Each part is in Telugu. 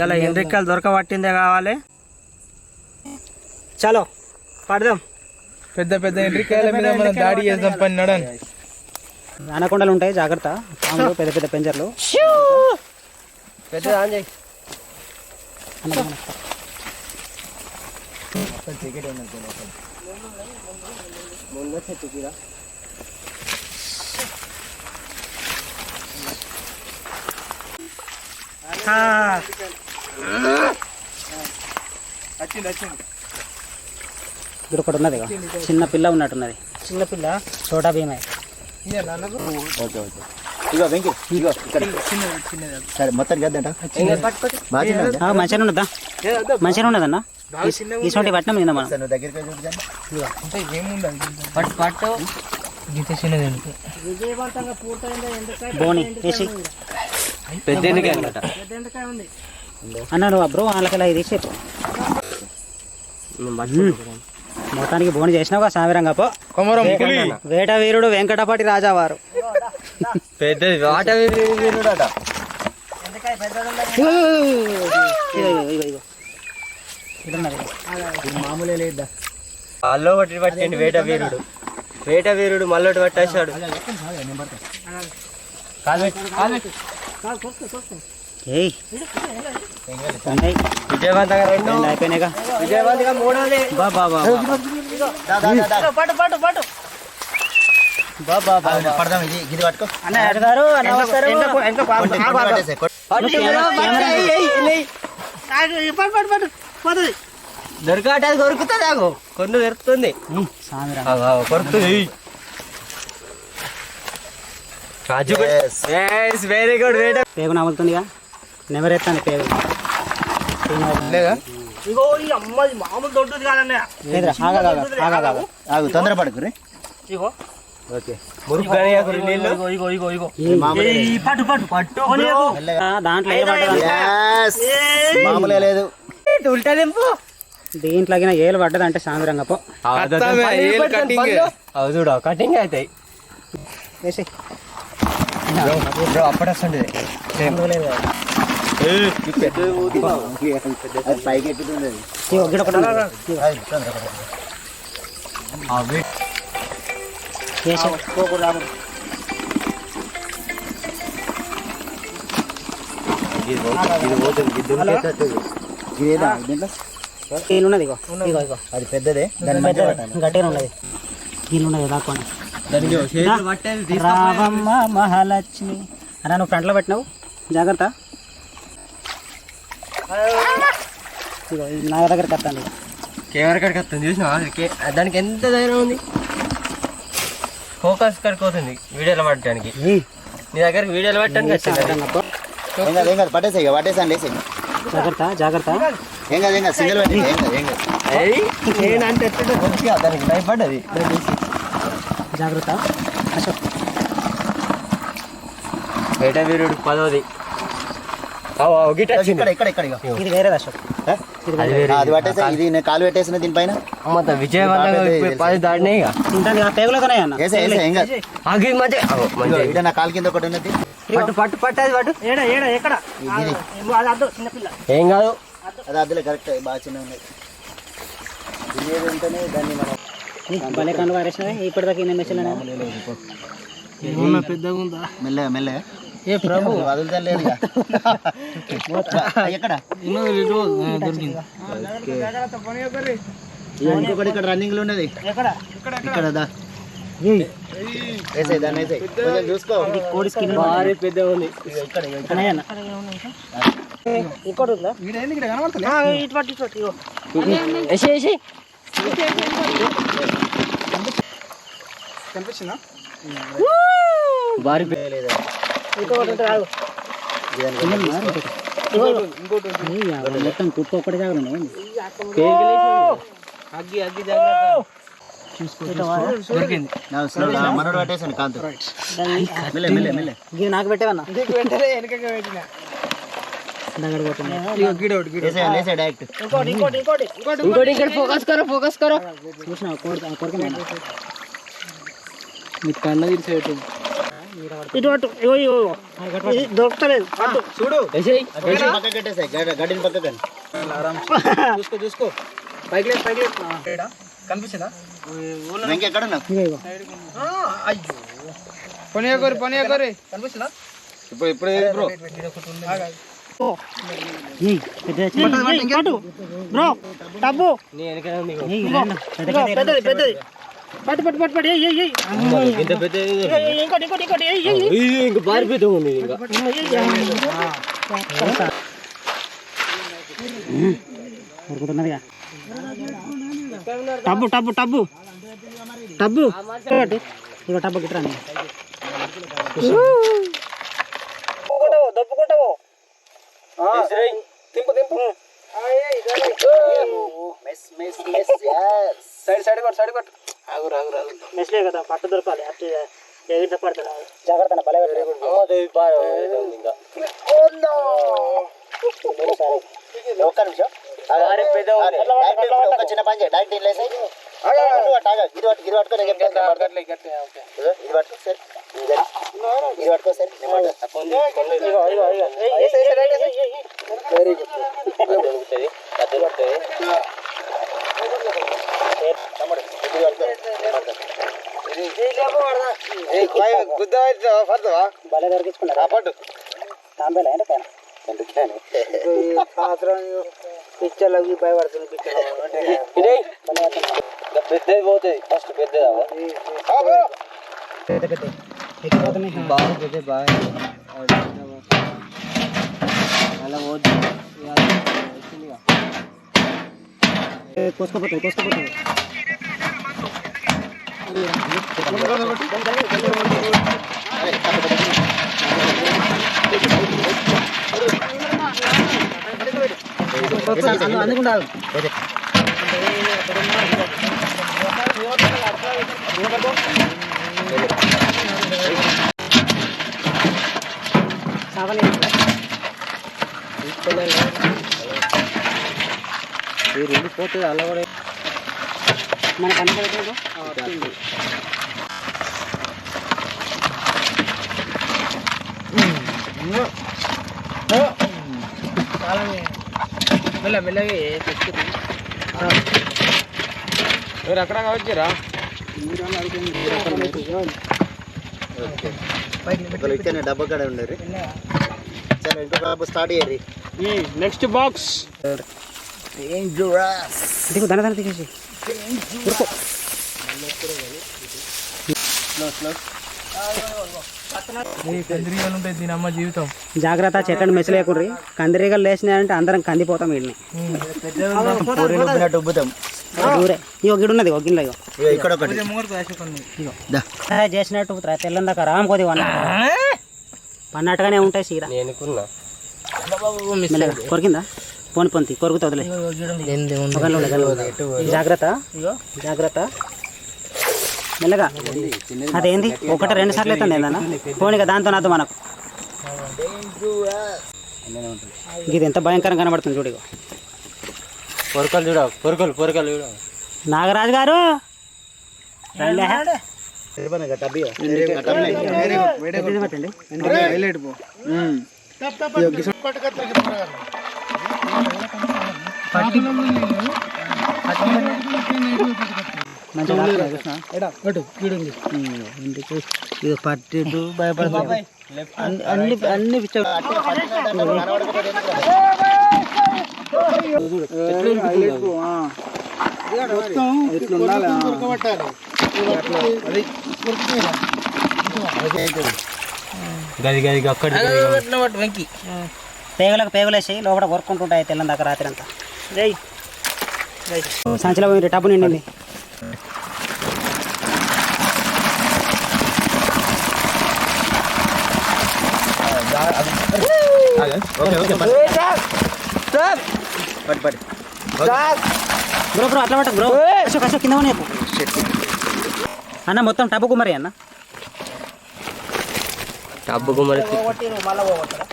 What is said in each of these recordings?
ఇలా ఎండ్రిక్కలు దొరకబట్టిందే కావాలి. చలో పడదాం. పెద్ద పెద్ద ఎండ్రికాయల మీద మనం దాడి చేద్దాం పని నడని. అనకొండలు ఉంటాయి, జాగ్రత్త. పెద్ద పెద్ద పెంజర్లు. పెద్ద ఆంజయ్ ఇక్కడ ఒకటి ఉన్నది, చిన్న పిల్ల ఉన్నట్టున్నది. చిన్న పిల్ల చోటా భీమయ్య. ఇగో వెంకీ, ఇగో ఇక్కడ సరే మొత్తం చేద్దాం. మంచిగా ఉన్నదా? మంచిగా ఉన్నదన్నా. ఇటువంటి పట్టినాం కింద మనం. దగ్గరికి బోని వేసి పెద్ద అన్నా నువ్వు బ్రో వాళ్ళకి ఇది చెప్పు. మొత్తానికి బోని చేసినావు సామిరంగా పో. వేట వీరుడు వెంకటపాటి రాజావారు. మామూలే లేదా అల్లో ఒకటి పట్టండి. వేట వీరుడు, వేట వీరుడు మళ్ళొకటి పట్టేశాడు. విజయవంతంగా రెండు అయిపోయినాయిగా. విజయవంతంగా మూడోది. పడదాం. ఇది ఇది పట్టుకో అన్న అడిగారు. దొరకట దొరుకుతుంది. ఆగు కొన్ని దొరుకుతుంది. Very good. వేట పేగు నములుతుందిగా. నెవర్ ఎత్తాను పేగు. తొందరపడకు రే. దాంట్లో మామూలే లేదు. ఉల్టా దింపు. దీంట్లో ఏలు పడ్డది అంటే సాంద్రంగా పో. చూడ కటింగ్ అవుతాయి. అప్పుడొస్తుంది పైకి ఎక్కుతుంది. అది పెద్దదే గట్టిగా ఉన్నది. కీళ్ళు ఉన్నది దాక్కోండి. రావమ్మ మహాలక్ష్మి అన్నా నువ్వు ఫ్రంట్లో పెట్టినావు, జాగ్రత్త. నా దగ్గరికి వస్తాను. కెమెరా కాడికి వస్తుంది చూసినా. దానికి ఎంత ధైర్యం ఉంది. ఫోకస్ కాడికి పోతుంది వీడియోలో పట్టడానికి. నీ దగ్గరికి వీడియోలో పట్టడానికి వచ్చింది. పట్టేసాయి పట్టేసాను లేసి. జాగ్రత్త జాగ్రత్త. ఏం కాదు ఏం కాదు సింగిల్ నేనంటే దానికి భయపడ్డది. జాగ్రత్త. అశోక్ వేట వీరుడు 10ది. ఇది వేరేది అశోక్. అది పట్టేసా. ఇది నేను కాలు పెట్టేసిన దీనిపైన విజయవంతంగా 10 దాడినాయి. పేగులుతున్నాయి అన్న. నా కాలు కింద ఒకటి ఉన్నది. పట్టు పట్టు అది పట్టు. ఎక్కడ ఏం కాదు. అది అద్దులే కరెక్ట్. బాగా చిన్న ఉన్నది. తినేది ఉంటేనే దాన్ని మనం భలే కళ్ళు వారేసినవి. ఇప్పటిదాకా ఈ మెషిన్ పెద్దగా ఉందా? మెల్లగా మెల్లగా. ఏ ప్రభు వదులుతలేదు. ఎక్కడ ఇంకొకటి ఇక్కడ రన్నింగ్ లో ఉన్నది. ఇక్కడ దాన్ని వేసాయి చూసుకో. కోడి స్కిన్ భారీ పెద్ద ఉంది. ఇంకోటి కనిపిస్తుందా? భారీ మొత్తం కుప్ప ఒక్కటి జాగ్రత్త. అగ్గి అగ్గి జాగ్రత్త. మనోడు పట్టేసాను కాంతు. నాకు పెట్టేవన్నా ఫోకస్ కరో. చూసిన కొడుకు కళ్ళ తీర్చేటు ఇటు అటు ఇగో ఇగో ఇది దొరకలేదు అటు చూడు పక్క కట్టేసాయి గడ్డిని పక్క కానీ చూసుకో చూసుకో పైకి లేదు కనిపిస్తుందా వెంకీ ఎక్కడ ఉన్నావు అయ్యో పని కనిపిస్తుందా ఇప్పుడు బ్రో బ్రో టబ్బు పెద్దది పెద్దది పట్టు పట్టు పట్టు పట్టు ఇంకోటి ఇంకోటి ఇంకోటి ఇంకా భారీ పెద్ద ఉంది ఇంకా ఉరుకుతున్నదిగా టబ్బు టబ్బు టబ్బు టబ్బు ఇక టబ్బు గిట్రా దప్పుకుంటావు సైడ్ కొట్టు మెస్లే కదా పట్టు దొరకాలి అటు ఎగిరితే పడతాడు జాగ్రత్త బల ఒక్క నిమిషం ఒక చిన్న పని చేయి డైరెక్ట్ ఇల్లేసాయి ఇది పట్టుకో నేను చెప్తాను ఇది పట్టుకో సార్ ఇది పట్టుకో సార్ వెరీ గుడ్ బల దొరికించుకున్నారా పట్టు తాంబేలా ఏంటో పిచ్చర్లకి భయపడుతుంది పెద్దది పోతుంది ఫస్ట్ పెద్దదా బాగా పెద్ద బాగా అలా కోసుకోపోతాయి అందుకుండా పోతుంది అలా కూడా మన పని మెల్లగా మీరు అక్కడ వచ్చారా డబ్బా కడ ఉండరు సరే ఇంకొక స్టార్ట్ చేయరు నెక్స్ట్ బాక్స్ దిగు దాని దాన్ని తీసేసి కందిరీగలు ఉంటాయి దీని అమ్మ జీవితం జాగ్రత్త చెట్లను మెసలేకుండ్రి కందిరీగలు లేచినాయంటే అందరం కందిపోతాం వీడిని ఉబ్బుతాం ఊరే ఇగో గిడు ఉన్నది ఒక గిన్నెలో ఇగో ఇక్కడ ఒకటి చేసినట్టు తెల్లం దాకా రామ్ కొద్ది పన్నట్టుగానే ఉంటాయి సీరా మెల్లగా కొరికిందా పోని పొంతి కొరుకుతా వదిలే జాగ్రత్త జాగ్రత్త మెల్లగా అదేంది ఒకటి 2 సార్లు అవుతుంది ఏందన్నా పోనీగా దాంతో నాతో మనకు ఇది ఎంత భయంకరంగా కనబడుతుంది చూడు పొరకలు చూడ పొరకలు చూడ నాగరాజు గారు ఇది పట్టిట్టు భయపడతాయి అన్ని అన్ని వెంకి పేగులేసి లోపల కొరుక్కుంటుంటాయి తెల్లం దాకా రాత్రి అంతా సంచిలో పోయి టబ్బు నిండింది బ్రో బ్రో అట్లా పట్టకు బ్రో కష్టం కింద చెప్పు అన్న మొత్తం టబ్బు కుమ్మరి అన్న టబ్బు కుమ్మరి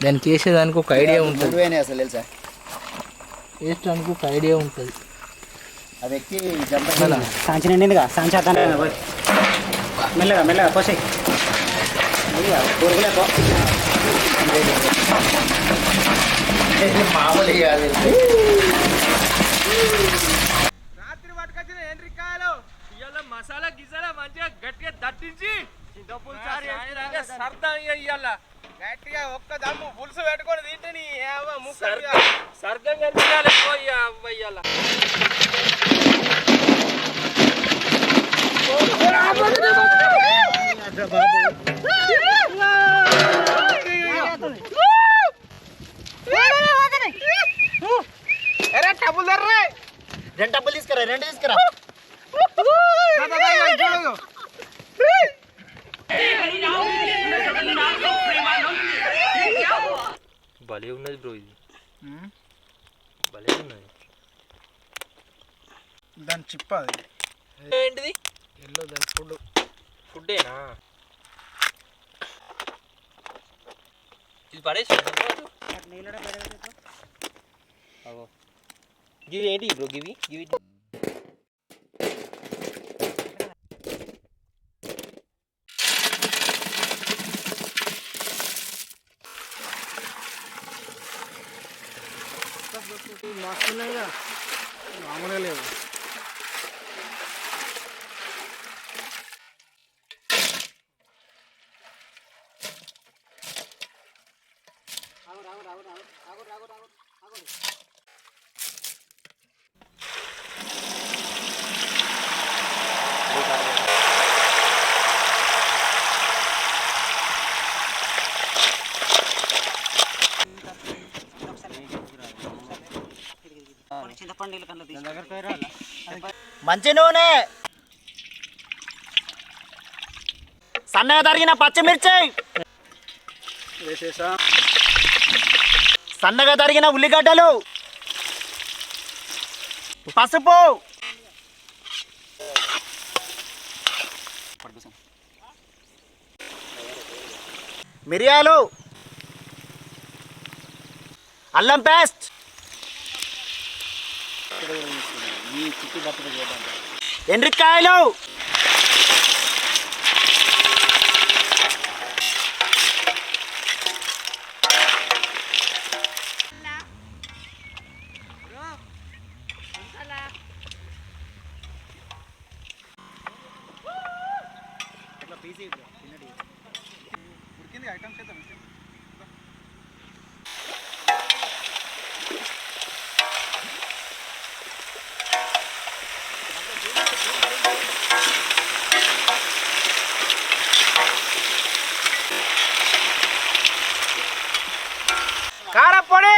దానికి వేసేదానికి ఒక ఐడియా ఉంటుంది అసలు తెలుసా వేసేదానికి ఒక ఐడియా ఉంటుంది అది ఎక్కి సాంచి నిండిందిగా సాంచి అతను మెల్లగా మెల్లగా కోసే మామూలు కాదు. రాత్రి పట్టుకొచ్చిన ఎండ్రికాయలు ఇవాళ మసాలా గిసాలా మంచిగా గట్టిగా దట్టించి సర్దా ఇవాళ గట్టిగా ఒక్క దమ్ము పులుసు పెట్టుకొని తింటే నీ సర్గం కనిపించాలి ఇవాళ రెండు డబ్బులు తీసుకురా, రెండు తీసుకురా. భలే ఉన్నది బ్రో, ఇది భలే ఉన్నది. దాని చిప్ప అది ఏంటిది? ఎల్లో దాని ఫుడ్డేనా? ఇది పడేసి గివి ఏంటి బ్రో? గివి మస్తున్నాయిగా మామూలుగా లేవు. మంచి నూనె, సన్నగా తరిగిన పచ్చిమిర్చి, వేసేసా, సన్నగా తరిగిన ఉల్లిగడ్డలు, పసుపు, మిరియాలు, అల్లం పేస్ట్, ఎండ్రికాయలు, ఐటమ్స్ చేద్దాం. కారపొడి,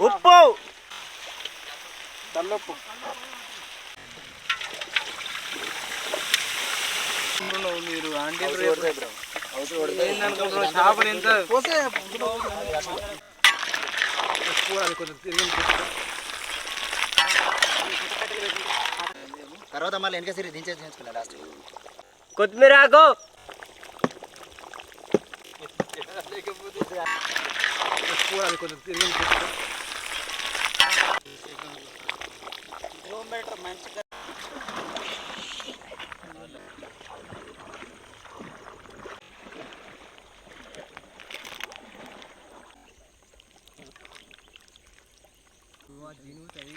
ఉప్పు, తల్లొప్పు మీరు ఆంటీ చేపలు ఎంత తర్వాత మళ్ళీ వెనక సిరి దించేసి చేసుకున్నా లాస్ట్. కొత్తిమీర ఆకు, మంచిగా ఉంటాయి.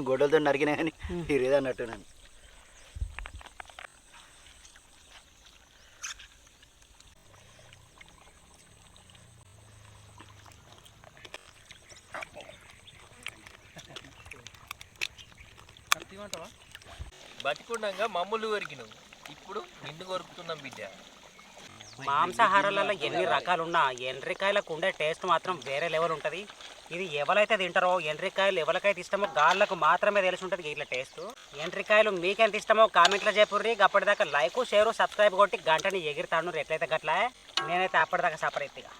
గొడ్డలతో నరికినా కానీ ఇరేది అన్నట్టు నన్ను. బతికుండగా మమ్మల్ని కొరికినావు, ఇప్పుడు నిన్ను కొరుకుతున్నాం బిడ్డ. మాంసాహారాలలో ఎన్ని రకాలున్నా ఎండ్రికాయలకు ఉండే టేస్ట్ మాత్రం వేరే లెవెల్ ఉంటుంది. ఇది ఎవరైతే తింటారో ఎండ్రికాయలు ఎవరికైతే ఇష్టమో గాళ్ళకు మాత్రమే తెలిసి ఉంటుంది ఇట్లా టేస్ట్. ఎండ్రికాయలు మీకెంత ఇష్టమో కామెంట్లో చెప్పుర్రి. అప్పటిదాకా లైక్ షేర్ సబ్స్క్రైబ్ కొట్టి గంటని ఎగిరితాను ఎట్లయితే గట్లా. నేనైతే అప్పటిదాకా సపరేట్గా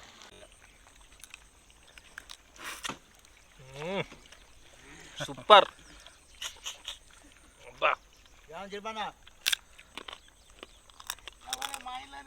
సూపర్. చెప్పన్నా మా ఇంట్లో